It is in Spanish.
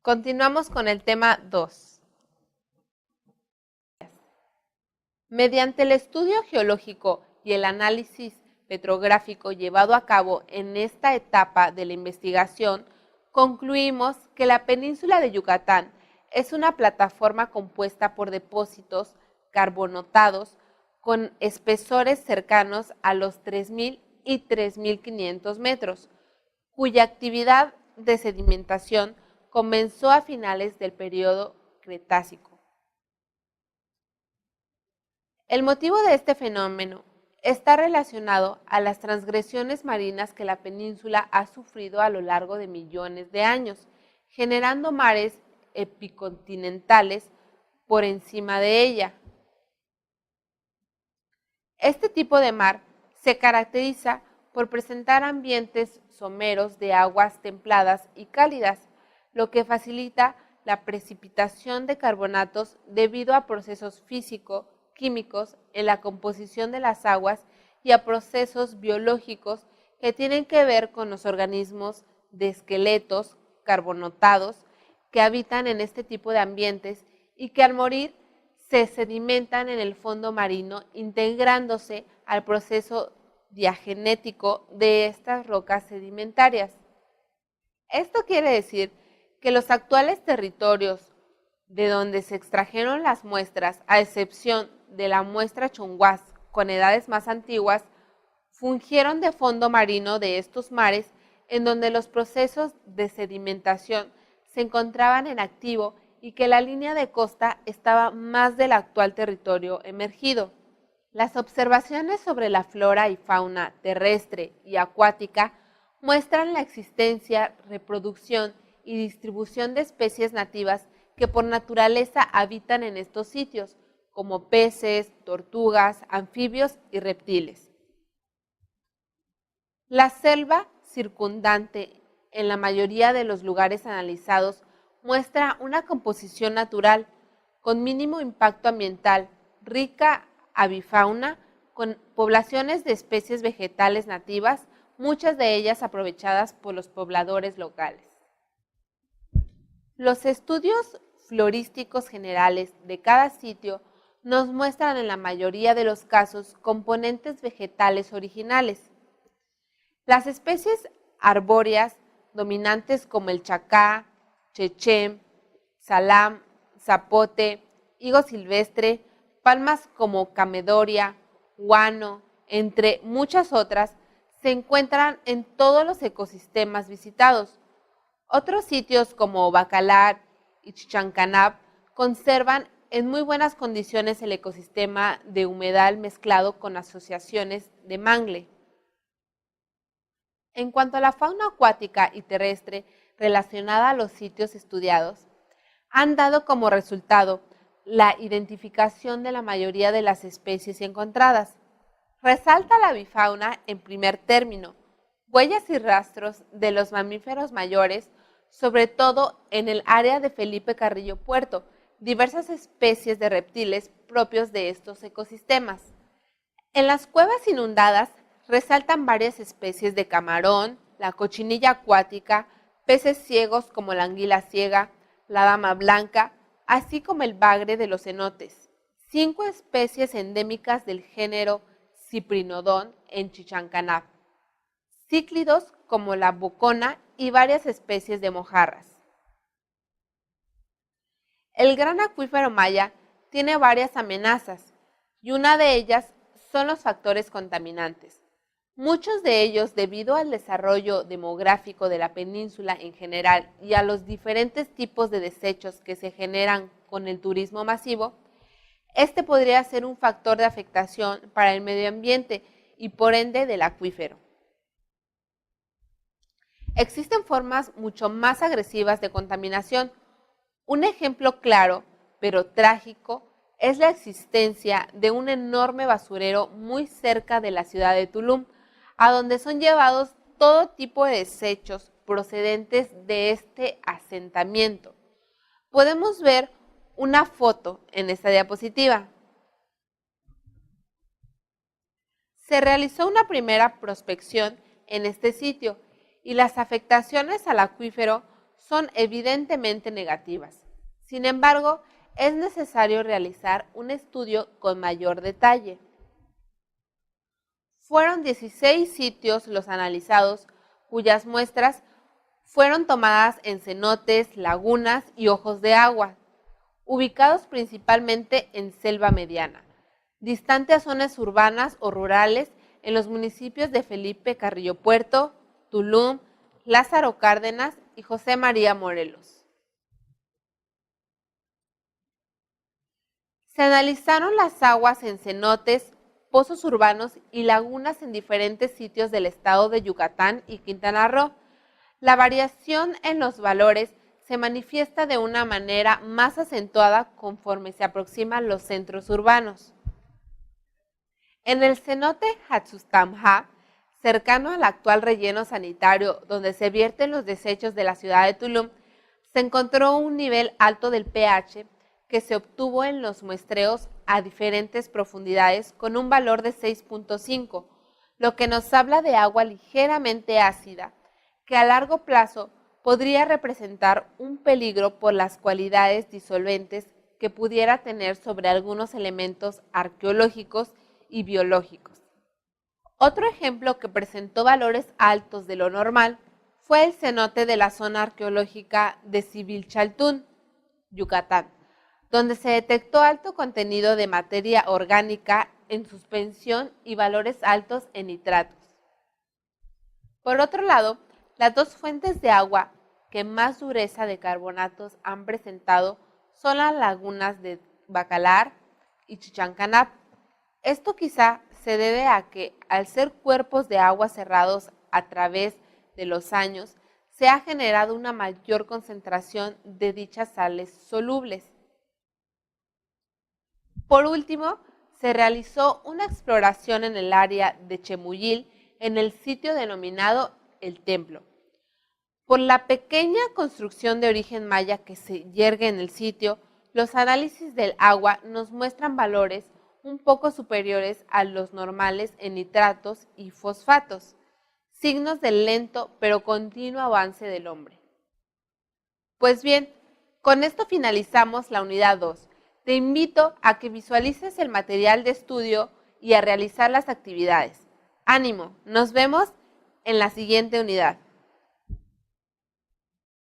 Continuamos con el tema 2. Mediante el estudio geológico y el análisis petrográfico llevado a cabo en esta etapa de la investigación, concluimos que la península de Yucatán es una plataforma compuesta por depósitos carbonatados con espesores cercanos a los 3.000 y 3.500 metros, cuya actividad de sedimentación comenzó a finales del periodo Cretácico. El motivo de este fenómeno está relacionado a las transgresiones marinas que la península ha sufrido a lo largo de millones de años, generando mares epicontinentales por encima de ella. Este tipo de mar se caracteriza por presentar ambientes someros de aguas templadas y cálidas, lo que facilita la precipitación de carbonatos debido a procesos físico-químicos en la composición de las aguas y a procesos biológicos que tienen que ver con los organismos de esqueletos carbonatados que habitan en este tipo de ambientes y que al morir se sedimentan en el fondo marino, integrándose al proceso diagenético de estas rocas sedimentarias. Esto quiere decir que los actuales territorios de donde se extrajeron las muestras, a excepción de la muestra Chonguás con edades más antiguas, fungieron de fondo marino de estos mares en donde los procesos de sedimentación se encontraban en activo y que la línea de costa estaba más del actual territorio emergido. Las observaciones sobre la flora y fauna terrestre y acuática muestran la existencia, reproducción y distribución de especies nativas que por naturaleza habitan en estos sitios, como peces, tortugas, anfibios y reptiles. La selva circundante en la mayoría de los lugares analizados muestra una composición natural con mínimo impacto ambiental, rica avifauna, con poblaciones de especies vegetales nativas, muchas de ellas aprovechadas por los pobladores locales. Los estudios florísticos generales de cada sitio nos muestran en la mayoría de los casos componentes vegetales originales. Las especies arbóreas dominantes como el chacá, chechem, salam, zapote, higo silvestre, palmas como camedoria, guano, entre muchas otras, se encuentran en todos los ecosistemas visitados. Otros sitios como Bacalar y Chichancanab conservan en muy buenas condiciones el ecosistema de humedal mezclado con asociaciones de mangle. En cuanto a la fauna acuática y terrestre relacionada a los sitios estudiados, han dado como resultado la identificación de la mayoría de las especies encontradas. Resalta la avifauna en primer término, huellas y rastros de los mamíferos mayores, sobre todo en el área de Felipe Carrillo Puerto, diversas especies de reptiles propios de estos ecosistemas. En las cuevas inundadas resaltan varias especies de camarón, la cochinilla acuática, peces ciegos como la anguila ciega, la dama blanca, así como el bagre de los cenotes. 5 especies endémicas del género Cyprinodon en Chichancanab, cíclidos como la bocona y varias especies de mojarras. El gran acuífero Maya tiene varias amenazas y una de ellas son los factores contaminantes. Muchos de ellos, debido al desarrollo demográfico de la península en general y a los diferentes tipos de desechos que se generan con el turismo masivo, este podría ser un factor de afectación para el medio ambiente y por ende del acuífero. Existen formas mucho más agresivas de contaminación. Un ejemplo claro, pero trágico, es la existencia de un enorme basurero muy cerca de la ciudad de Tulum, a donde son llevados todo tipo de desechos procedentes de este asentamiento. Podemos ver una foto en esta diapositiva. Se realizó una primera prospección en este sitio y las afectaciones al acuífero son evidentemente negativas. Sin embargo, es necesario realizar un estudio con mayor detalle. Fueron 16 sitios los analizados, cuyas muestras fueron tomadas en cenotes, lagunas y ojos de agua, ubicados principalmente en selva mediana, distante a zonas urbanas o rurales en los municipios de Felipe Carrillo Puerto, Tulum, Lázaro Cárdenas y José María Morelos. Se analizaron las aguas en cenotes, pozos urbanos y lagunas en diferentes sitios del estado de Yucatán y Quintana Roo. La variación en los valores se manifiesta de una manera más acentuada conforme se aproximan los centros urbanos. En el cenote Hatsustamja, cercano al actual relleno sanitario donde se vierten los desechos de la ciudad de Tulum, se encontró un nivel alto del pH que se obtuvo en los muestreos a diferentes profundidades con un valor de 6.5, lo que nos habla de agua ligeramente ácida, que a largo plazo podría representar un peligro por las cualidades disolventes que pudiera tener sobre algunos elementos arqueológicos y biológicos. Otro ejemplo que presentó valores altos de lo normal fue el cenote de la zona arqueológica de Civilchaltún, Yucatán, donde se detectó alto contenido de materia orgánica en suspensión y valores altos en nitratos. Por otro lado, las dos fuentes de agua que más dureza de carbonatos han presentado son las lagunas de Bacalar y Chichancanap. Esto quizá se debe a que, al ser cuerpos de agua cerrados a través de los años, se ha generado una mayor concentración de dichas sales solubles. Por último, se realizó una exploración en el área de Chemuyil, en el sitio denominado El Templo. Por la pequeña construcción de origen maya que se yergue en el sitio, los análisis del agua nos muestran valores un poco superiores a los normales en nitratos y fosfatos, signos del lento pero continuo avance del hombre. Pues bien, con esto finalizamos la unidad 2. Te invito a que visualices el material de estudio y a realizar las actividades. ¡Ánimo! Nos vemos en la siguiente unidad.